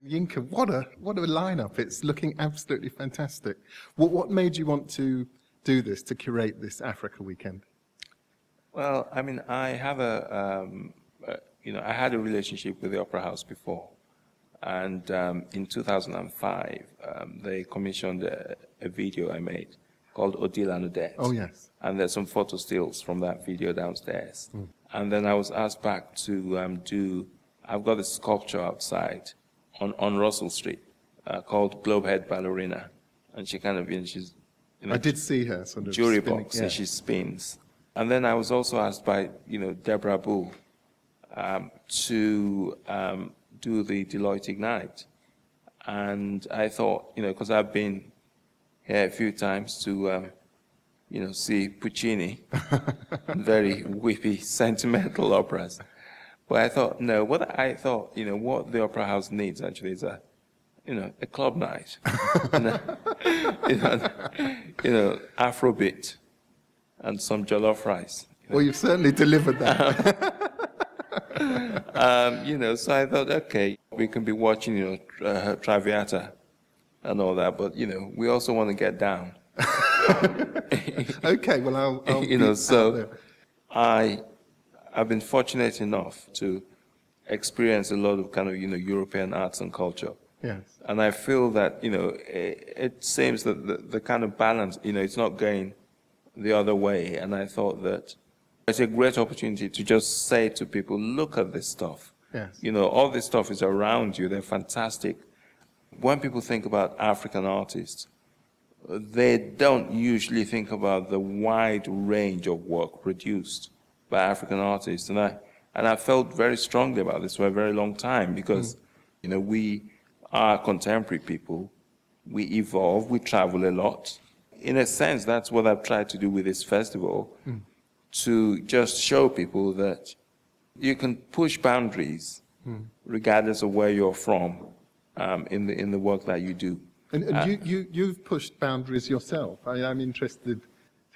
Yinka, what a lineup. It's looking absolutely fantastic. What made you want to do this, to curate this Africa weekend? Well, I mean, I have I had a relationship with the Opera House before. And in 2005, they commissioned a video I made called Odile and Odette. Oh, yes. And there's some photo stills from that video downstairs. And then I was asked back to I've got a sculpture outside on Russell Street called Globehead Balerina. And she kind of, she's I did see her sort of jury spinning, box, yeah. and she spins. And then I was also asked by, Deborah Bull to do the Deloitte Ignite. And I thought, because I've been here a few times to, see Puccini, very weepy, sentimental operas. But I thought, no, what the Opera House needs actually is a club night, Afrobeat and some jollof rice. Well, you've certainly delivered that. So I thought, okay, we can be watching, Traviata and all that, but, we also want to get down. Okay, well, I'll so I've been fortunate enough to experience a lot of kind of, European arts and culture. Yes. And I feel that, it seems that the kind of balance, it's not going the other way. And I thought that it's a great opportunity to just say to people, look at this stuff. Yes. All this stuff is around you. They're fantastic. When people think about African artists, they don't usually think about the wide range of work produced by African artists. And I felt very strongly about this for a very long time because, we are contemporary people. We evolve. We travel a lot. In a sense, that's what I've tried to do with this festival, to just show people that you can push boundaries regardless of where you're from in the work that you do. And you've pushed boundaries yourself. I'm interested to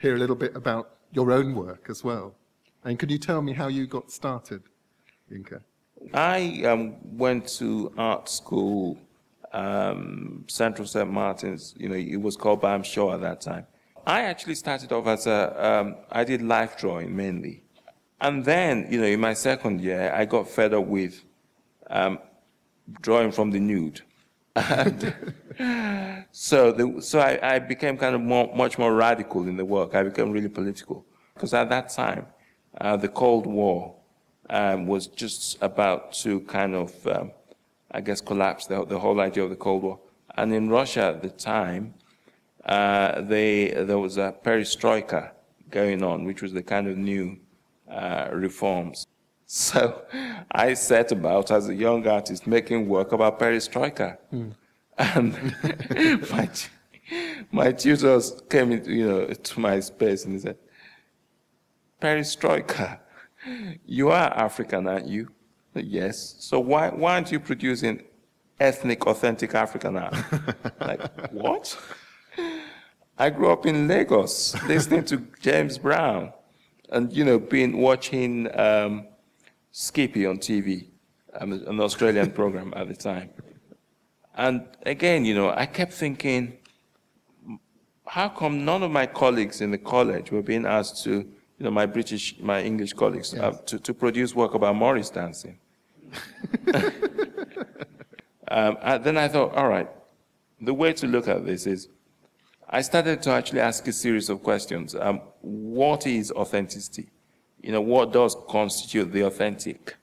hear a little bit about your own work as well. And could you tell me how you got started, Yinka? I went to art school, Central St. Martin's. It was called Bam Shaw at that time. I actually started off as I did life drawing mainly. And then, in my second year, I got fed up with drawing from the nude. And so I became kind of much more radical in the work. I became really political. Because at that time, the Cold War was just about to kind of, collapse the whole idea of the Cold War. And in Russia at the time, there was a perestroika going on, which was the kind of new reforms. So I set about, as a young artist, making work about perestroika. And my tutors came into, to my space and they said, perestroika, you are African, aren't you? I said, yes. So why aren't you producing ethnic, authentic African art? Like, what? I grew up in Lagos, listening to James Brown, and watching Skippy on TV, an Australian program at the time. And again, I kept thinking, how come none of my colleagues in the college were being asked to, my English colleagues, yes, to produce work about Morris dancing? Then I thought, all right, the way to look at this is, I started to actually ask a series of questions. What is authenticity? What does constitute the authentic?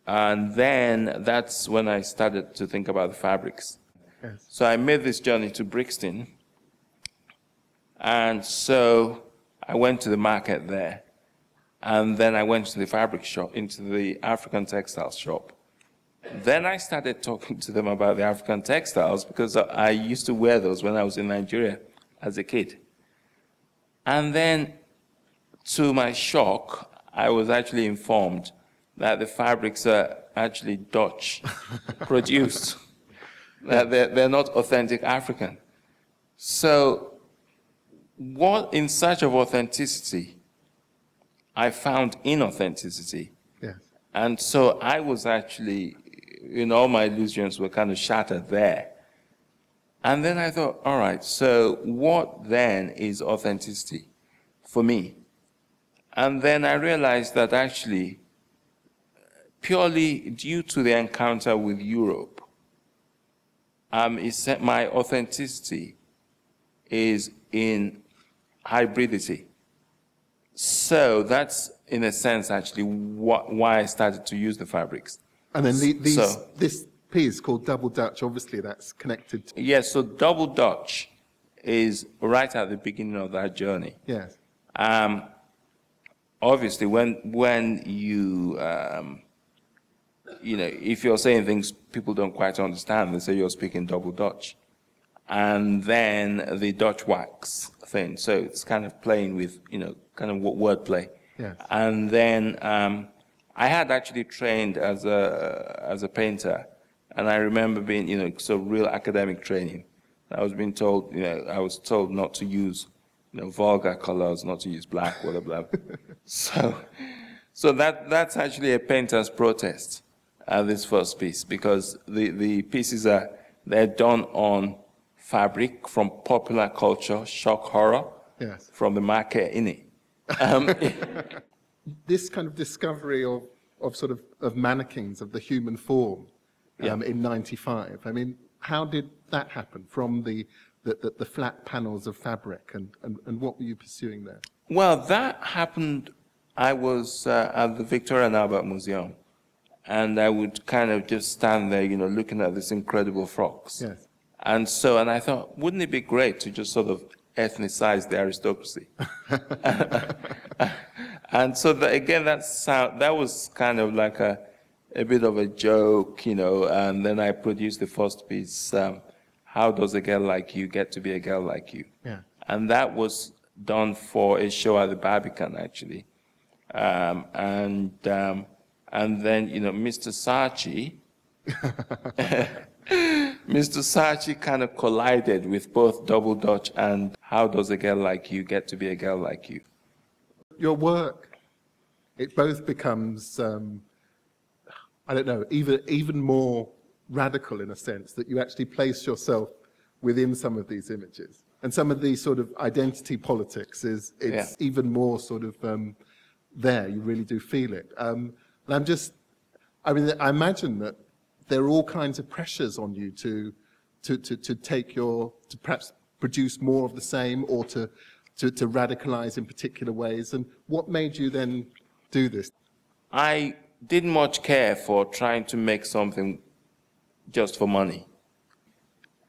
And then that's when I started to think about the fabrics. Yes. So I made this journey to Brixton. And so I went to the market there. And then I went to the fabric shop, into the African textiles shop. Then I started talking to them about the African textiles because I used to wear those when I was in Nigeria as a kid. And then, to my shock, I was actually informed that the fabrics are actually Dutch produced, that they're not authentic African. So, in search of authenticity, I found inauthenticity. Yes. And so I was actually all my illusions were kind of shattered there. And then I thought, all right, so what then is authenticity for me? And then I realized that actually, purely due to the encounter with Europe, my authenticity is in hybridity. So that's, in a sense, actually why I started to use the fabrics. And then this piece called Double Dutch, obviously that's connected to... Yes, so Double Dutch is right at the beginning of that journey. Yes. Obviously, when you, if you're saying things people don't quite understand, they say you're speaking Double Dutch. And then the Dutch wax thing. So it's kind of playing with, kind of wordplay. Yes. And then I had actually trained as a painter, and I remember being, so real academic training. I was being told, I was told not to use, vulgar colors, not to use black, blah, blah, blah. So that's actually a painter's protest, this first piece, because the pieces they're done on fabric from popular culture, shock horror, yes, from the market in it. This kind of discovery of mannequins of the human form in '95. I mean, how did that happen from the flat panels of fabric, and what were you pursuing there? Well, that happened. I was at the Victorian Albert Museum, and I would kind of just stand there, looking at these incredible frocks. Yes. And I thought, wouldn't it be great to just sort of ethnicize the aristocracy? And so that was kind of like a bit of a joke, and then I produced the first piece, How Does a Girl Like You Get to Be a Girl Like You? Yeah. And that was done for a show at the Barbican, actually. And then, Mr. Saatchi, Mr. Saatchi kind of collided with both Double Dutch and How Does a Girl Like You Get to Be a Girl Like You? Your work, it both becomes, I don't know, even more radical in a sense, that you actually place yourself within some of these images. And some of these sort of identity politics it's even more sort of there. You really do feel it. And I imagine that there are all kinds of pressures on you to perhaps produce more of the same, or to radicalize in particular ways. And what made you then do this? I didn't much care for trying to make something just for money.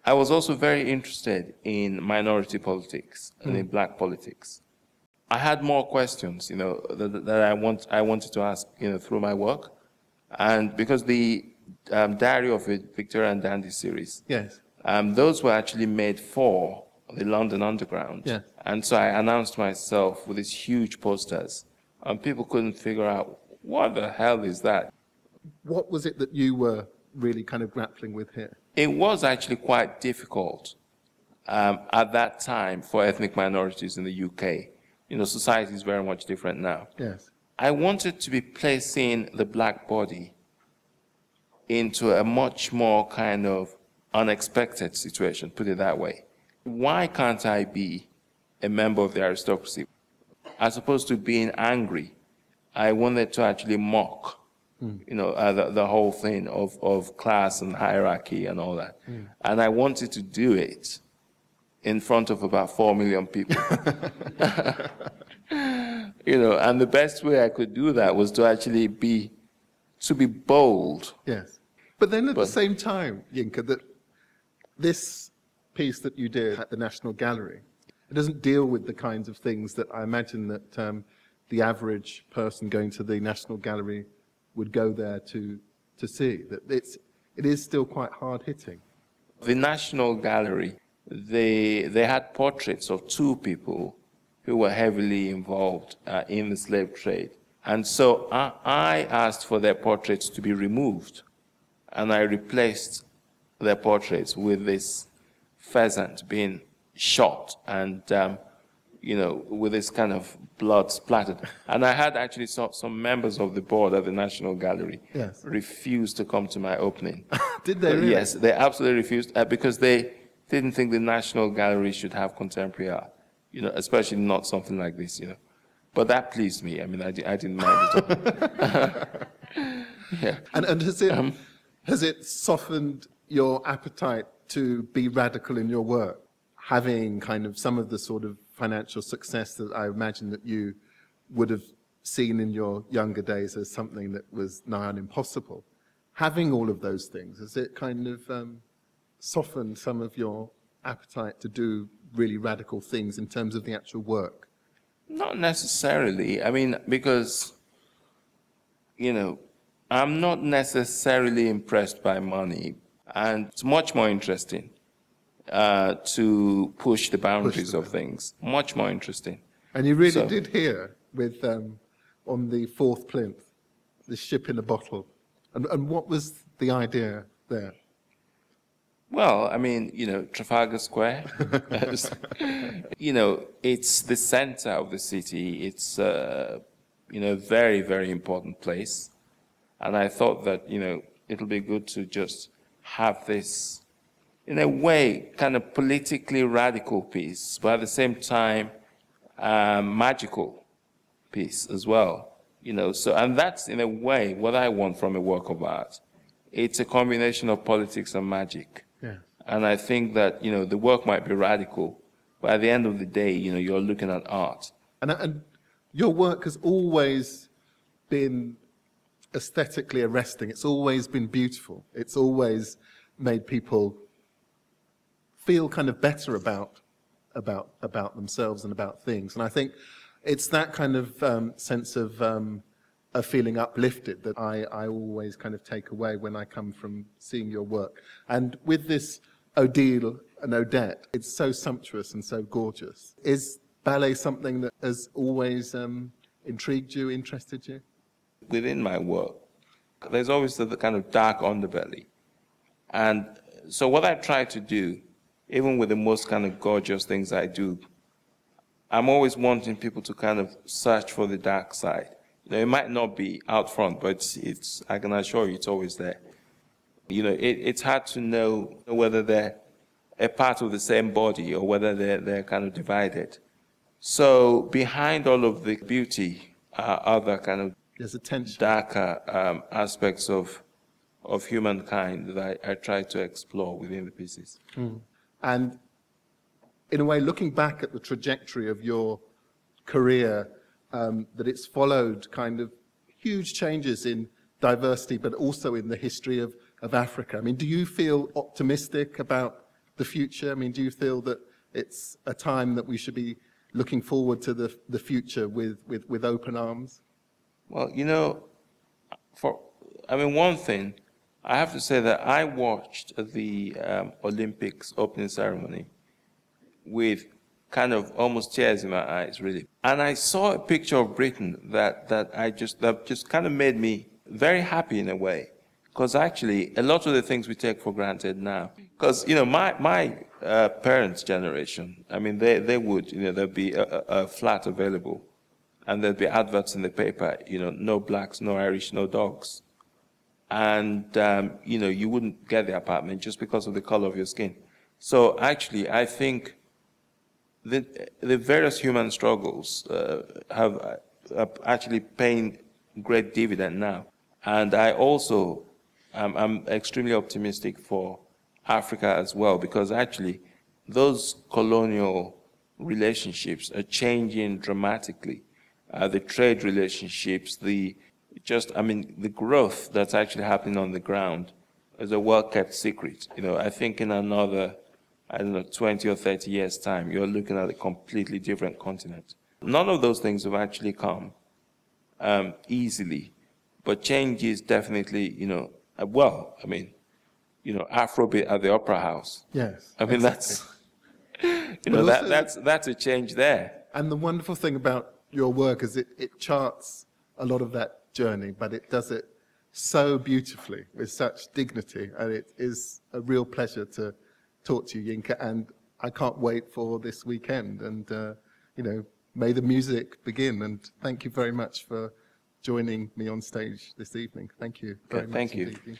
I was also very interested in minority politics and in black politics. I had more questions, that I wanted to ask, through my work. And because the Diary of a Victorian Dandy series, Yes. Those were actually made for the London Underground. Yeah. And so I announced myself with these huge posters, and people couldn't figure out, what the hell is that? What was it that you were really kind of grappling with here? It was actually quite difficult at that time for ethnic minorities in the UK. Society is very much different now. Yes. I wanted to be placing the black body into a much more kind of unexpected situation, put it that way. Why can't I be a member of the aristocracy? As opposed to being angry, I wanted to actually mock, the whole thing of class and hierarchy and all that. And I wanted to do it in front of about 4 million people. And the best way I could do that was to actually be bold. Yes. But then at the same time, Yinka, that this piece that you did at the National Gallery, it doesn't deal with the kinds of things that I imagine that the average person going to the National Gallery would go there to see. That it is still quite hard-hitting. The National Gallery, they had portraits of two people who were heavily involved in the slave trade. And so I asked for their portraits to be removed, and I replaced their portraits with this pheasant being shot and you know, with this kind of blood splattered. And I had actually some members of the board at the National Gallery Yes. refuse to come to my opening. Did they really? Yes, they absolutely refused because they didn't think the National Gallery should have contemporary art, you know, especially not something like this, you know. But that pleased me. I mean, I didn't mind it all. Yeah. And has it softened your appetite to be radical in your work, having kind of some of the sort of financial success that I imagine that you would have seen in your younger days as something that was nigh on impossible? Having all of those things, has it kind of softened some of your appetite to do really radical things in terms of the actual work? Not necessarily. I mean, because, you know, I'm not necessarily impressed by money, and it's much more interesting to push the boundaries of things. Much more interesting. And you really did hear with, on the fourth plinth, the ship in a bottle. And what was the idea there? Well, I mean, you know, Trafalgar Square, you know, it's the center of the city. It's, you know, a very, very important place. And I thought that, you know, it'll be good to just have this, in a way, kind of politically radical piece, but at the same time, magical piece as well. You know, so, and that's, in a way, what I want from a work of art. It's a combination of politics and magic. Yeah. And I think that, you know, the work might be radical, but at the end of the day, you know, you're looking at art. And your work has always been aesthetically arresting. It's always been beautiful. It's always made people feel kind of better about themselves and about things. And I think it's that kind of sense of feeling uplifted that I always kind of take away when I come from seeing your work. And with this Odile and Odette, it's so sumptuous and so gorgeous. Is ballet something that has always intrigued you, interested you? Within my work, there's always the kind of dark underbelly. And so what I try to do, even with the most kind of gorgeous things I do, I'm always wanting people to kind of search for the dark side. You know, it might not be out front, but it's I can assure you it's always there. You know, it's hard to know whether they're a part of the same body or whether they're kind of divided. So behind all of the beauty are other kind of There's a tension. Darker aspects of humankind that I try to explore within the pieces. Mm. And in a way, looking back at the trajectory of your career, that it's followed kind of huge changes in diversity, but also in the history of Africa. I mean, do you feel optimistic about the future? I mean, do you feel that it's a time that we should be looking forward to the future with open arms? Well, you know, one thing, I have to say that I watched the Olympics opening ceremony with kind of almost tears in my eyes, really. And I saw a picture of Britain that just kind of made me very happy in a way. Because actually, a lot of the things we take for granted now, because, you know, my parents' generation, I mean, they would, you know, there'd be a flat available, and there'd be adverts in the paper, you know, no blacks, no Irish, no dogs. And, you know, you wouldn't get the apartment just because of the color of your skin. So actually, I think the various human struggles have actually paying great dividend now. And I also, I'm extremely optimistic for Africa as well, because actually those colonial relationships are changing dramatically. The trade relationships, the growth that's actually happening on the ground is a well-kept secret. You know, I think in another, 20 or 30 years' time, you're looking at a completely different continent. None of those things have actually come easily, but change is definitely, you know, Afrobeat at the Opera House. Yes. I mean, exactly. That's a change there. And the wonderful thing about your work is it charts a lot of that journey, but it does it so beautifully with such dignity, and it is a real pleasure to talk to you, Yinka, and I can't wait for this weekend. And may the music begin. And thank you very much for joining me on stage this evening. Thank you very much Thank you. indeed.